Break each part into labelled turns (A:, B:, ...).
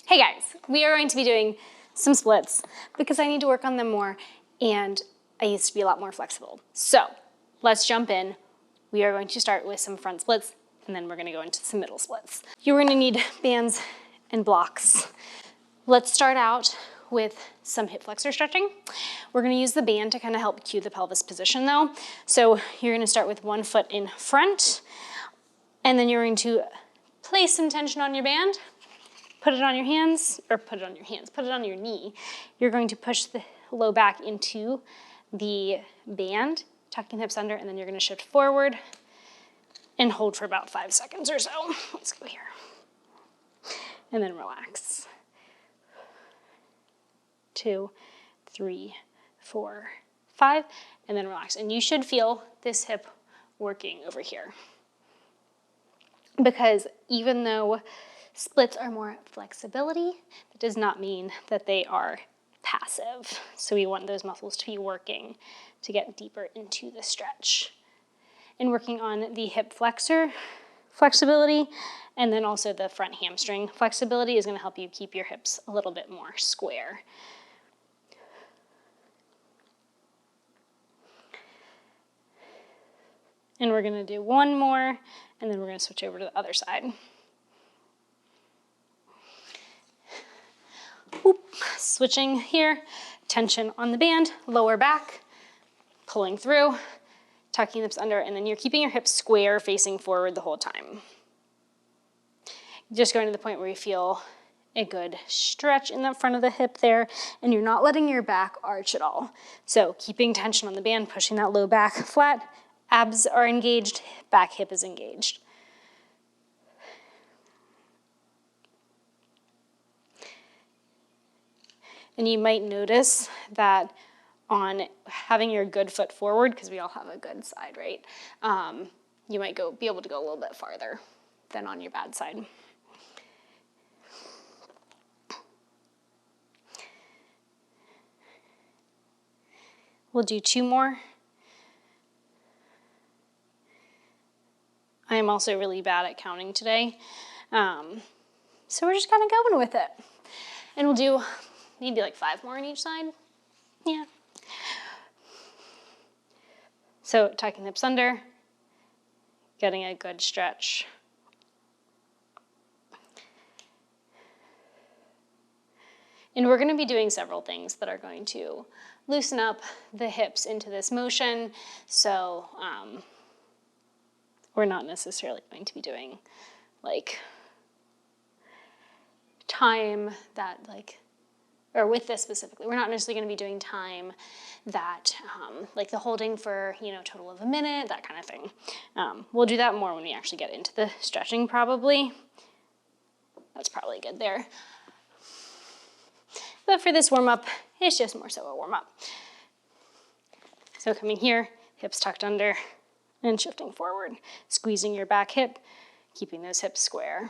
A: Hey guys, we are going to be doing some splits because I need to work on them more and I used to be a lot more flexible. So let's jump in. We are going to start with some front splits and then we're going to go into some middle splits. You're going to need bands and blocks. Let's start out with some hip flexor stretching. We're going to use the band to kind of help cue the pelvis position though. So you're going to start with one foot in front and then you're going to place some tension on your band. Put it on your hands, or put it on your knee. You're going to push the low back into the band, tucking the hips under, and then you're going to shift forward and hold for about 5 seconds or so. Let's go here. And then relax. 2, 3, 4, 5, and then relax. And you should feel this hip working over here. Because even though splits are more flexibility, that does not mean that they are passive. So we want those muscles to be working to get deeper into the stretch. And working on the hip flexor flexibility and then also the front hamstring flexibility is going to help you keep your hips a little bit more square. And we're going to do one more and then we're going to switch over to the other side. Oop. Switching here, tension on the band, lower back, pulling through, tucking the hips under, and then you're keeping your hips square facing forward the whole time. Just going to the point where you feel a good stretch in the front of the hip there, and you're not letting your back arch at all. So keeping tension on the band, pushing that low back flat, abs are engaged, back hip is engaged. And you might notice that on having your good foot forward, because we all have a good side, right? You might be able to go a little bit farther than on your bad side. We'll do 2 more. I am also really bad at counting today. So we're just kind of going with it. And we'll do maybe like 5 more on each side. Yeah. So tucking the hips under, getting a good stretch. And we're going to be doing several things that are going to loosen up the hips into this motion. So we're not necessarily going to be doing like time that or with this specifically, we're not necessarily going to be doing time that, like the holding for, total of a minute, that kind of thing. We'll do that more when we actually get into the stretching probably. That's probably good there. But for this warm-up, it's just more so a warm-up. So coming here, hips tucked under, and shifting forward. Squeezing your back hip, keeping those hips square.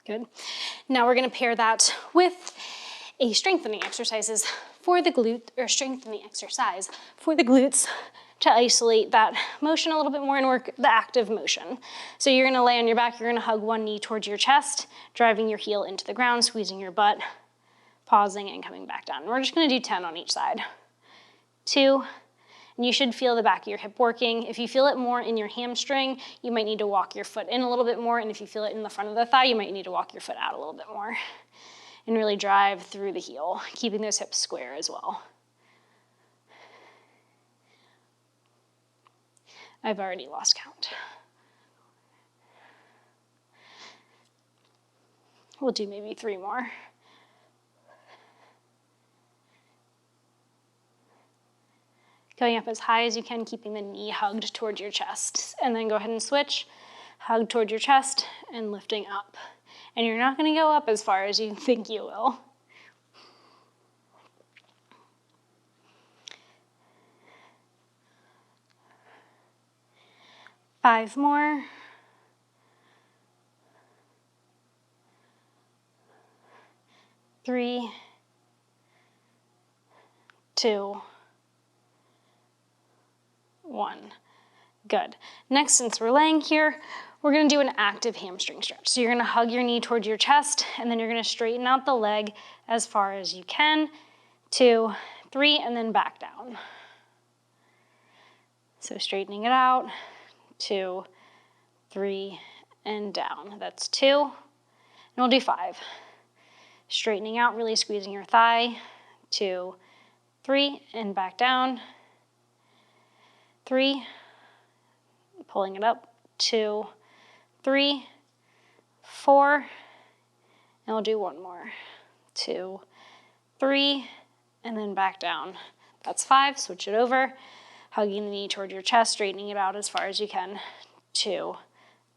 A: Good. Now we're going to pair that with a strengthening exercise for the glutes to isolate that motion a little bit more and work the active motion. So you're going to lay on your back, you're going to hug one knee towards your chest, driving your heel into the ground, squeezing your butt, pausing and coming back down. And we're just going to do 10 on each side. 2, and you should feel the back of your hip working. If you feel it more in your hamstring, you might need to walk your foot in a little bit more, and if you feel it in the front of the thigh, you might need to walk your foot out a little bit more and really drive through the heel, keeping those hips square as well. I've already lost count. We'll do maybe 3 more. Going up as high as you can, keeping the knee hugged towards your chest. And then go ahead and switch, hug towards your chest and lifting up. And you're not going to go up as far as you think you will. Five more. 3, 2, 1. Good. Next, since we're laying here, we're gonna do an active hamstring stretch. So you're gonna hug your knee towards your chest, and then you're gonna straighten out the leg as far as you can. 2, 3, and then back down. So straightening it out, 2, 3, and down. That's 2, and we'll do 5. Straightening out, really squeezing your thigh, 2, 3, and back down, 3, pulling it up, 2, 3, 4, and we'll do one more, 2, 3, and then back down. That's 5, switch it over, hugging the knee toward your chest, straightening it out as far as you can, 2,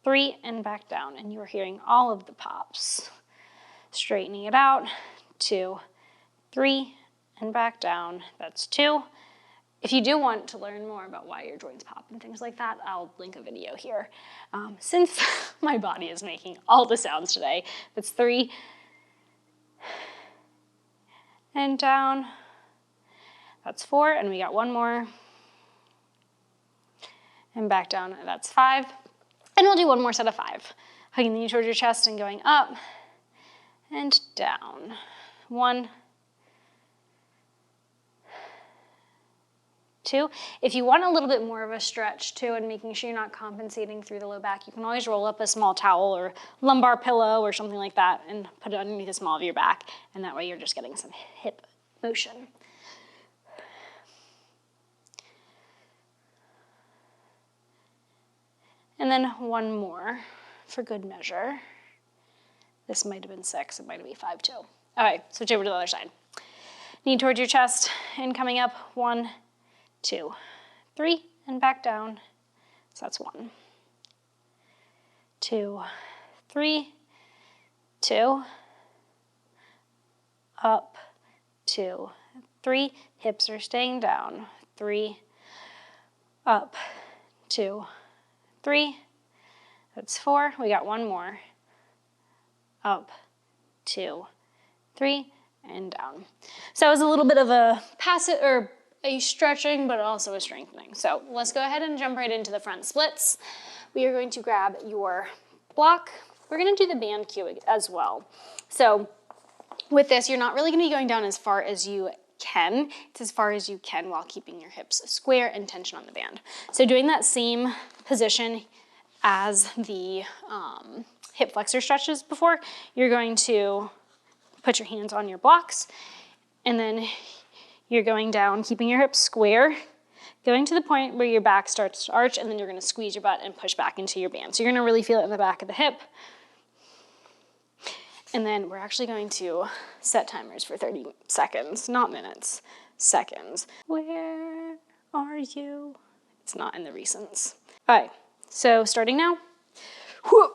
A: 3, and back down, and you are hearing all of the pops. Straightening it out, 2, 3, and back down, that's 2. If you do want to learn more about why your joints pop and things like that, I'll link a video here. Since my body is making all the sounds today, that's 3, and down, that's 4, and we got one more, and back down, that's 5, and we'll do one more set of 5. Hugging the knee towards your chest and going up, and down, 1, 2. If you want a little bit more of a stretch too and making sure you're not compensating through the low back, you can always roll up a small towel or lumbar pillow or something like that and put it underneath the small of your back, and that way you're just getting some hip motion. And then one more for good measure. This might have been 6, it might be 5 too. All right, switch over to the other side. Knee towards your chest and coming up, 1, 2, 3, and back down. So that's 1, 2, 3, 2, up, 2, 3, hips are staying down, 3, up, 2, 3, that's 4, we got one more, up, 2, 3, and down. So it was a little bit of a passive, or a stretching, but also a strengthening. So let's go ahead and jump right into the front splits. We are going to grab your block. We're gonna do the band cue as well. So with this, you're not really gonna be going down as far as you can. It's as far as you can while keeping your hips square and tension on the band. So doing that same position as the hip flexor stretches before, you're going to put your hands on your blocks, and then you're going down, keeping your hips square, going to the point where your back starts to arch, and then you're gonna squeeze your butt and push back into your band. So you're gonna really feel it in the back of the hip. And then we're actually going to set timers for 30 seconds, not minutes, seconds. Where are you? It's not in the recents. All right, so starting now. Whoop.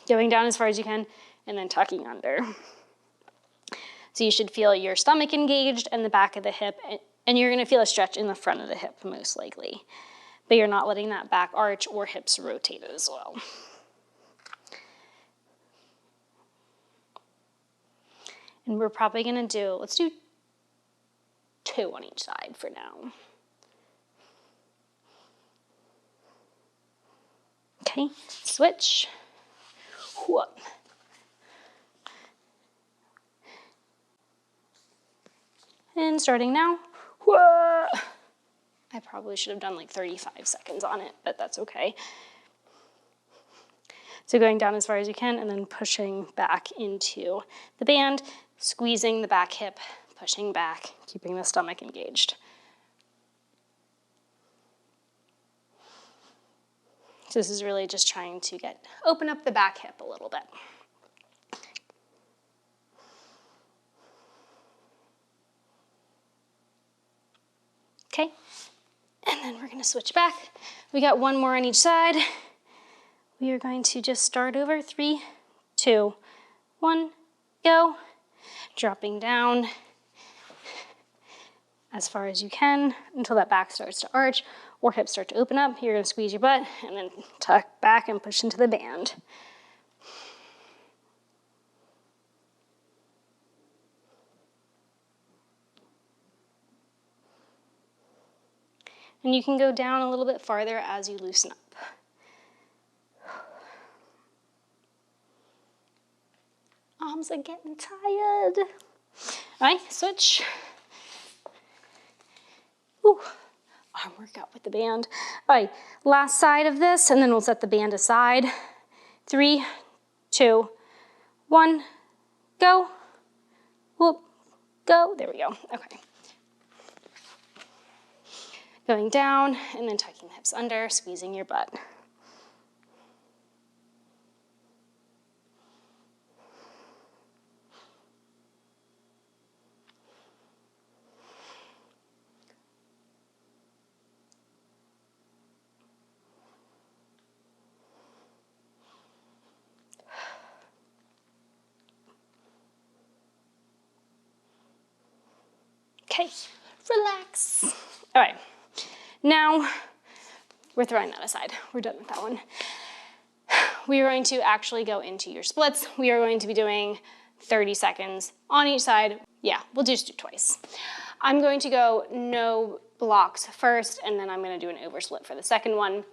A: Going down as far as you can, and then tucking under. So you should feel your stomach engaged and the back of the hip, and you're gonna feel a stretch in the front of the hip most likely, but you're not letting that back arch or hips rotate as well. And we're probably gonna do, let's do 2 on each side for now. Okay, switch. Whoop. And starting now. Whoa. I probably should have done like 35 seconds on it, but that's okay. So going down as far as you can and then pushing back into the band, squeezing the back hip, pushing back, keeping the stomach engaged. So this is really just trying to open up the back hip a little bit. Okay, and then we're gonna switch back. We got one more on each side. We are going to just start over, 3, 2, 1, go. Dropping down as far as you can until that back starts to arch or hips start to open up. You're gonna squeeze your butt and then tuck back and push into the band. And you can go down a little bit farther as you loosen up. Arms are getting tired. All right, switch. Ooh, arm workout with the band. All right, last side of this, and then we'll set the band aside. 3, 2, 1, go. Whoop, go. There we go. Okay. Going down, and then tucking the hips under, squeezing your butt. Okay, relax. All right, now we're throwing that aside. We're done with that one. We are going to actually go into your splits. We are going to be doing 30 seconds on each side. Yeah, we'll just do twice. I'm going to go no blocks first, and then I'm gonna do an oversplit for the second one.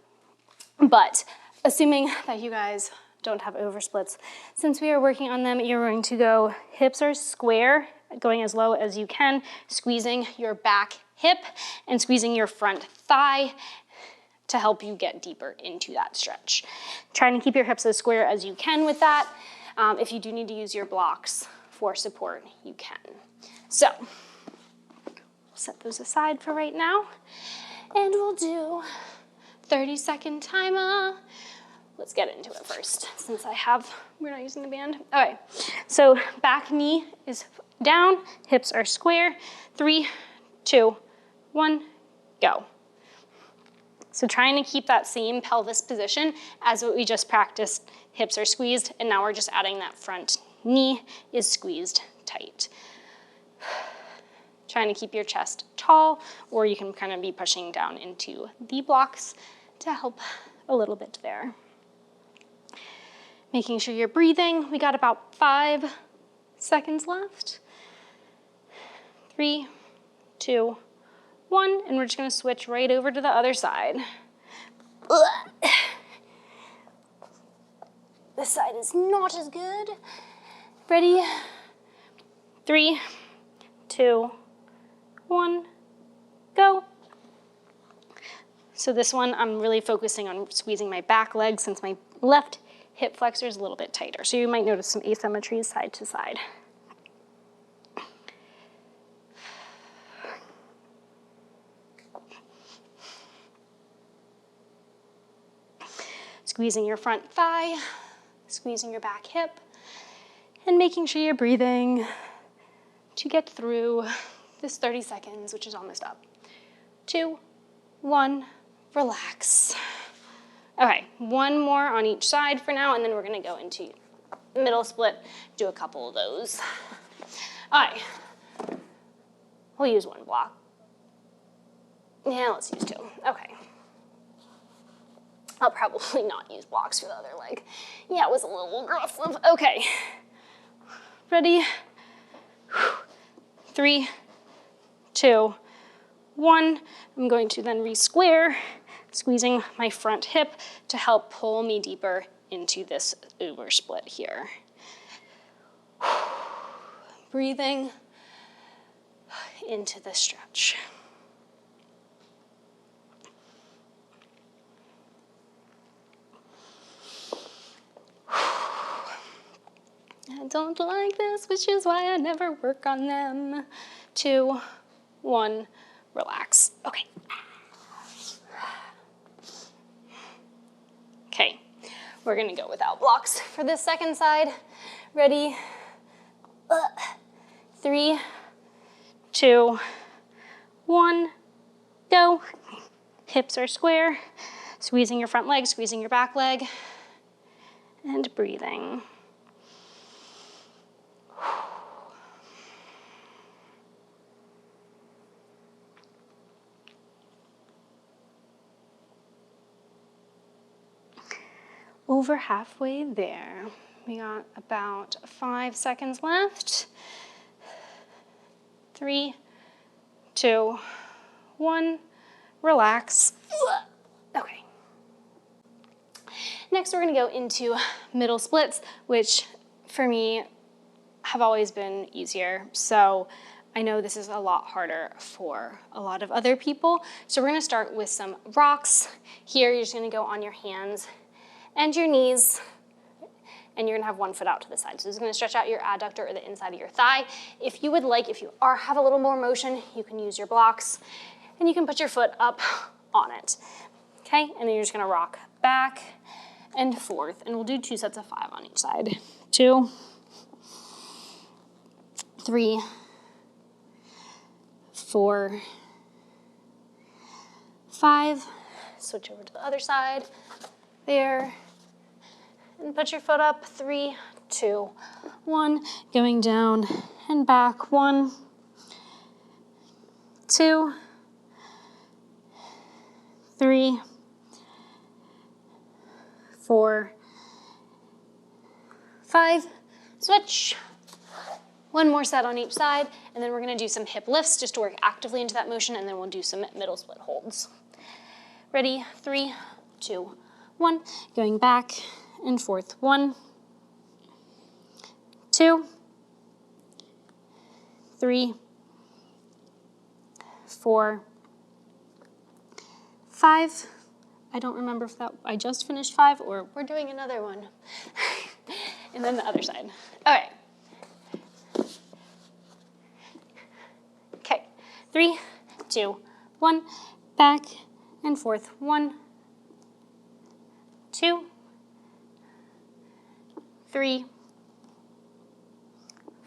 A: But assuming that you guys don't have oversplits, since we are working on them, you're going to go hips are square, going as low as you can, squeezing your back hip and squeezing your front thigh to help you get deeper into that stretch. Trying to keep your hips as square as you can with that. If you do need to use your blocks for support, you can. So, we'll set those aside for right now, and we'll do 30-second timer. Let's get into it first, since we're not using the band. All right, so back knee is down, hips are square. 3, 2, 1, go. So trying to keep that same pelvis position as what we just practiced. Hips are squeezed, and now we're just adding that front knee is squeezed tight. Trying to keep your chest tall, or you can kind of be pushing down into the blocks to help a little bit there. Making sure you're breathing. We got about 5 seconds left. 3, 2, 1, and we're just gonna switch right over to the other side. This side is not as good. Ready? 3, 2, 1, go. So this one, I'm really focusing on squeezing my back leg since my left hip flexor is a little bit tighter. So you might notice some asymmetries side to side. Squeezing your front thigh, squeezing your back hip, and making sure you're breathing to get through this 30 seconds, which is almost up. 2, 1, relax. Okay, one more on each side for now, and then we're gonna go into middle split, do a couple of those. All right, we'll use one block. Yeah, let's use 2, okay. I'll probably not use blocks for the other leg. Yeah, it was a little aggressive. Okay, ready? 3, 2, 1. I'm going to then re-square, squeezing my front hip to help pull me deeper into this oversplit here. Breathing into the stretch. I don't like this, which is why I never work on them. 2, 1, relax. Okay. Okay, we're gonna go without blocks for this second side. Ready? 3, 2, 1, go. Hips are square. Squeezing your front leg, squeezing your back leg, and breathing. Over halfway there. We got about 5 seconds left. 3, 2, 1, relax. Okay. Next, we're gonna go into middle splits, which for me have always been easier. So I know this is a lot harder for a lot of other people. So we're gonna start with some rocks. Here, you're just gonna go on your hands and your knees, and you're gonna have one foot out to the side. So this is gonna stretch out your adductor or the inside of your thigh. If you would like, if you have a little more motion, you can use your blocks and you can put your foot up on it. Okay, and then you're just gonna rock back and forth, and we'll do 2 sets of 5 on each side. 2, 3, 4, 5. Switch over to the other side. There. And put your foot up. 3, 2, 1. Going down and back. 1, 2, 3, 4, 5. Switch. 1 more set on each side, and then we're gonna do some hip lifts just to work actively into that motion, and then we'll do some middle split holds. Ready? 3, 2, 1. Going back and forth. 1, 2, 3, 4, 5. I don't remember if I just finished 5 or we're doing another one. And then the other side. Okay. Okay. 3, 2, 1. Back and forth. 1, 2, 3,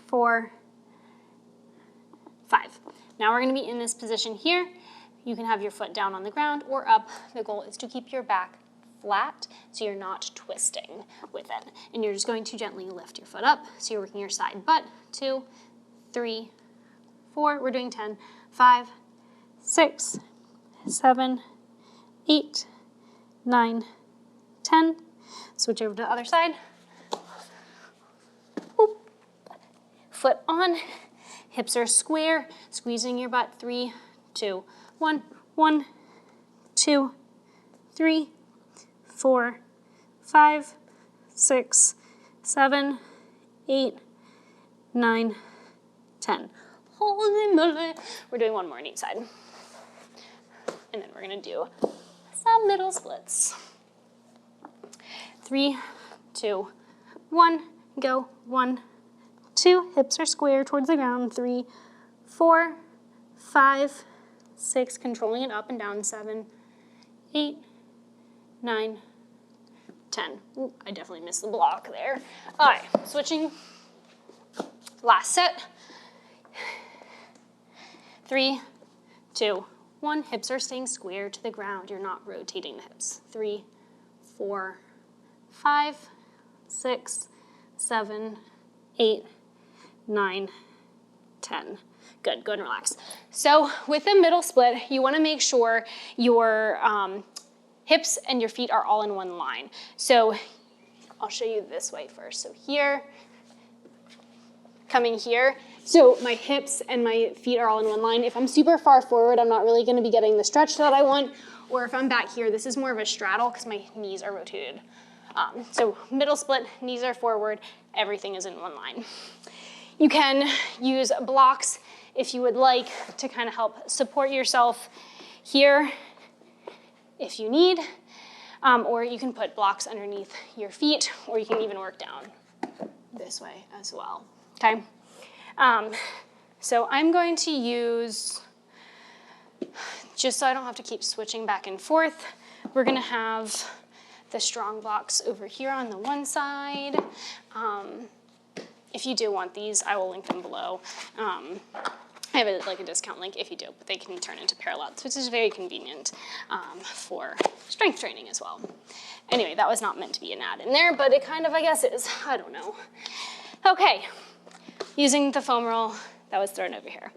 A: 4, 5. Now we're going to be in this position here. You can have your foot down on the ground or up. The goal is to keep your back flat so you're not twisting with it. And you're just going to gently lift your foot up so you're working your side butt. 2, 3, 4. We're doing 10. 5, 6, 7, 8, 9, 10. Switch over to the other side. Oop. Foot on. Hips are square. Squeezing your butt. 3, 2, 1. 1, 2, 3, 4, 5, 6, 7, 8, 9, 10. Holy moly. We're doing 1 more on each side. And then we're gonna do some middle splits. 3, 2, 1, go. 1, 2, hips are square towards the ground. 3, 4, 5, 6, controlling it up and down. 7, 8, 9, 10. Ooh, I definitely missed the block there. All right, switching. Last set. 3, 2, 1. Hips are staying square to the ground. You're not rotating the hips. 3, 4, 5, 6, 7, 8, 9, 10. Good, go ahead and relax. So with the middle split, you wanna make sure your hips and your feet are all in one line. So I'll show you this way first. So here, coming here. So my hips and my feet are all in one line. If I'm super far forward, I'm not really gonna be getting the stretch that I want. Or if I'm back here, this is more of a straddle because my knees are rotated. So middle split, knees are forward, everything is in one line. You can use blocks if you would like to kind of help support yourself here if you need, or you can put blocks underneath your feet, or you can even work down this way as well, okay? So I'm going to use, just so I don't have to keep switching back and forth, we're gonna have the strong blocks over here on the one side. If you do want these, I will link them below. I have a discount link if you do, but they can turn into parallettes, which is very convenient for strength training as well. Anyway, that was not meant to be an ad in there, but it kind of, I guess, is. I don't know. Okay, using the foam roll that was thrown over here.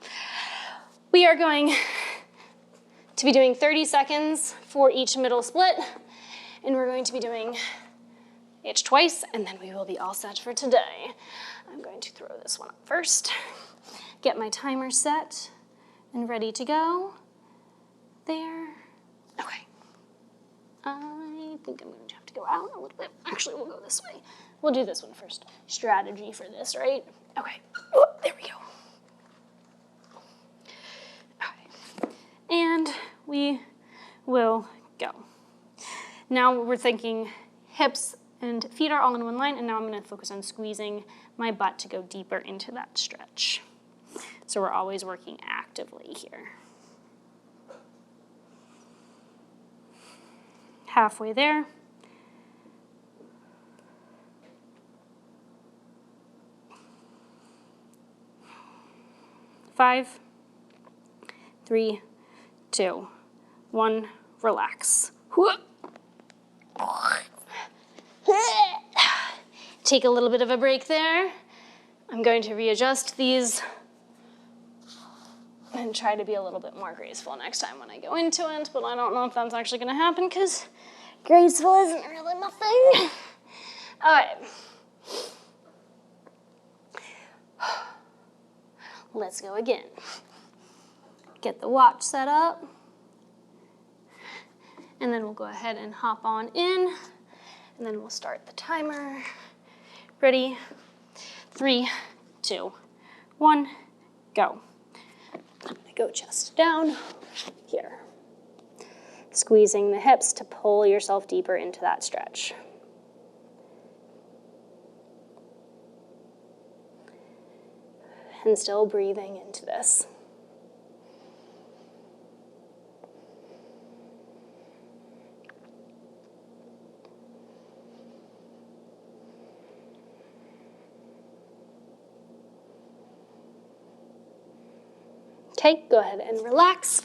A: We are going to be doing 30 seconds for each middle split, and we're going to be doing each twice, and then we will be all set for today. I'm going to throw this one up first, get my timer set and ready to go. There. Okay. I think I'm going to have to go out a little bit. Actually, we'll go this way. We'll do this one first. Strategy for this, right? Okay. Oh, there we go. Okay. And we will go. Now we're thinking hips and feet are all in one line, and now I'm going to focus on squeezing my butt to go deeper into that stretch. So we're always working actively here. Halfway there. Five, 3, 2, 1, relax. Take a little bit of a break there. I'm going to readjust these and try to be a little bit more graceful next time when I go into it, but I don't know if that's actually gonna happen because graceful isn't really my thing. All right. Let's go again. Get the watch set up. And then we'll go ahead and hop on in. And then we'll start the timer. Ready? 3, 2, 1, go. I'm gonna go chest down here. Squeezing the hips to pull yourself deeper into that stretch. And still breathing into this. Okay, go ahead and relax.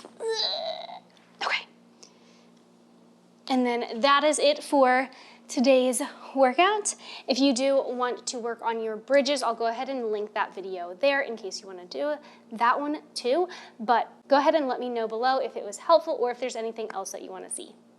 A: Okay. And then that is it for today's workout. If you do want to work on your bridges, I'll go ahead and link that video there in case you want to do that one too. But go ahead and let me know below if it was helpful or if there's anything else that you want to see.